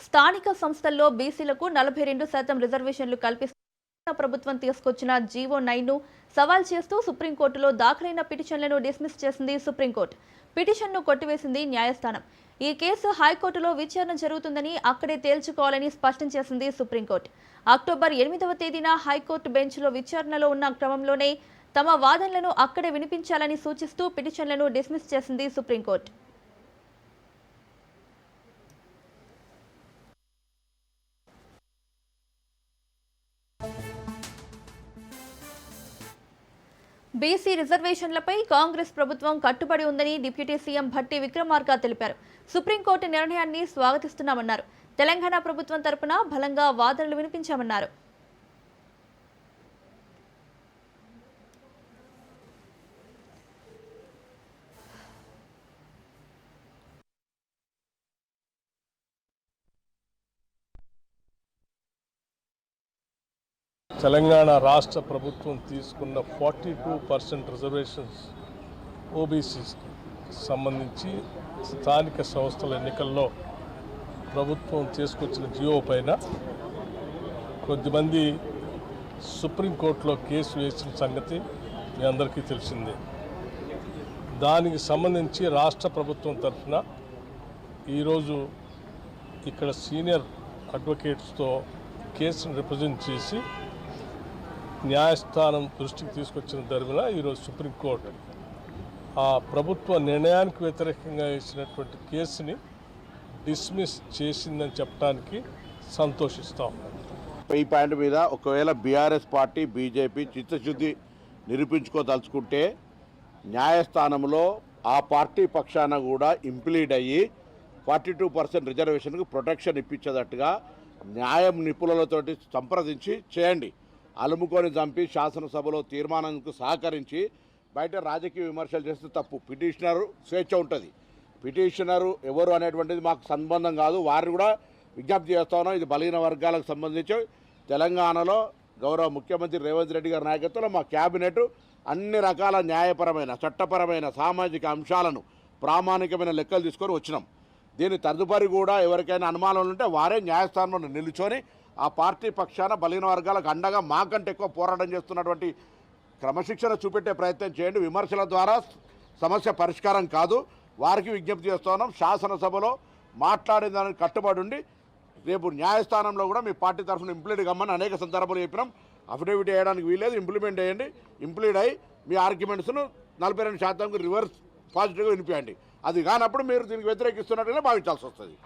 స్థానిక సంస్థల్లో బీసీలకు 42% రిజర్వేషన్లు కల్పిస్తూ ప్రభుత్వం తీసుకొచ్చిన జీవో 9ను సవాల్ చేస్తూ సుప్రీంకోర్టులో దాఖలైన పిటిషన్లను డిస్మిస్ చేసింది సుప్రీంకోర్టు. పిటిషన్ను కొట్టివేసింది న్యాయస్థానం. ఈ కేసు హైకోర్టులో విచారణ జరుగుతుందని అక్కడే తేల్చుకోవాలని స్పష్టం చేసింది సుప్రీంకోర్టు. అక్టోబర్ 8వ తేదీన హైకోర్టు బెంచ్లో విచారణలో ఉన్న క్రమంలోనే తమ వాదనలను అక్కడే వినిపించాలని సూచిస్తూ పిటిషన్లను డిస్మిస్ చేసింది సుప్రీంకోర్టు. బీసీ రిజర్వేషన్లపై కాంగ్రెస్ ప్రభుత్వం కట్టుబడి ఉందని డిప్యూటీ సీఎం భట్టి విక్రమార్క తెలిపారు. సుప్రీంకోర్టు నిర్ణయాన్ని స్వాగతిస్తున్నామన్నారు. తెలంగాణ ప్రభుత్వం తరపున బలంగా వాదనలు వినిపించామన్నారు. తెలంగాణ రాష్ట్ర ప్రభుత్వం తీసుకున్న 42% రిజర్వేషన్స్ ఓబీసీస్కి సంబంధించి స్థానిక సంస్థల ఎన్నికల్లో ప్రభుత్వం తీసుకొచ్చిన జియో పైన కొద్దిమంది సుప్రీంకోర్టులో కేసు వేసిన సంగతి మీ అందరికీ తెలిసిందే. దానికి సంబంధించి రాష్ట్ర ప్రభుత్వం తరఫున ఈరోజు ఇక్కడ సీనియర్ అడ్వకేట్స్తో కేసును రిప్రజెంట్ చేసి న్యాయస్థానం దృష్టికి తీసుకొచ్చిన తరపున ఈరోజు సుప్రీంకోర్టు ఆ ప్రభుత్వ నిర్ణయానికి వ్యతిరేకంగా వేసినటువంటి కేసుని డిస్మిస్ చేసిందని చెప్పడానికి సంతోషిస్తాం. ఈ పాయింట్ మీద ఒకవేళ బీఆర్ఎస్ పార్టీ బీజేపీ చిత్తశుద్ధి నిరూపించుకోదలుచుకుంటే న్యాయస్థానంలో ఆ పార్టీ పక్షాన కూడా ఇంప్లీడ్ అయ్యి 42% రిజర్వేషన్కు ప్రొటెక్షన్ ఇప్పించేటట్టుగా న్యాయం నిపుణులతోటి సంప్రదించి చేయండి. అలుముకొని చంపి శాసనసభలో తీర్మానానికి సహకరించి బయట రాజకీయ విమర్శలు చేస్తే తప్పు. పిటిషనరు స్వేచ్ఛ ఉంటుంది. పిటిషనరు ఎవరు అనేటువంటిది మాకు సంబంధం కాదు. వారిని కూడా విజ్ఞప్తి చేస్తా ఉన్నాం. ఇది బలహీన వర్గాలకు సంబంధించి తెలంగాణలో గౌరవ ముఖ్యమంత్రి రేవంత్ రెడ్డి గారి నాయకత్వంలో మా క్యాబినెట్ అన్ని రకాల న్యాయపరమైన చట్టపరమైన సామాజిక అంశాలను ప్రామాణికమైన లెక్కలు తీసుకొని వచ్చినాం. దీని తదుపరి కూడా ఎవరికైనా అనుమానాలు ఉంటే వారే న్యాయస్థానంలో నిలుచొని ఆ పార్టీ పక్షాన బలహీన వర్గాలకు అండగా మాకంటే ఎక్కువ పోరాటం చేస్తున్నటువంటి క్రమశిక్షణ చూపెట్టే ప్రయత్నం చేయండి. విమర్శల ద్వారా సమస్య పరిష్కారం కాదు. వారికి విజ్ఞప్తి చేస్తున్నాం. శాసనసభలో మాట్లాడే దానికి కట్టుబడి ఉండి రేపు న్యాయస్థానంలో కూడా మీ పార్టీ తరఫున ఇంప్లీడ్ కమ్మని అనేక సందర్భాలు చెప్పినాం. అఫిడవిట్ వేయడానికి వీలేదు. ఇంప్లిమెంట్ చేయండి. ఇంప్లీడ్ అయ్యి మీ ఆర్గ్యుమెంట్స్ను 42% రివర్స్ పాజిటివ్గా వినిపించండి. అది కానప్పుడు మీరు దీనికి వ్యతిరేకిస్తున్నట్టుగా భావించాల్సి వస్తుంది.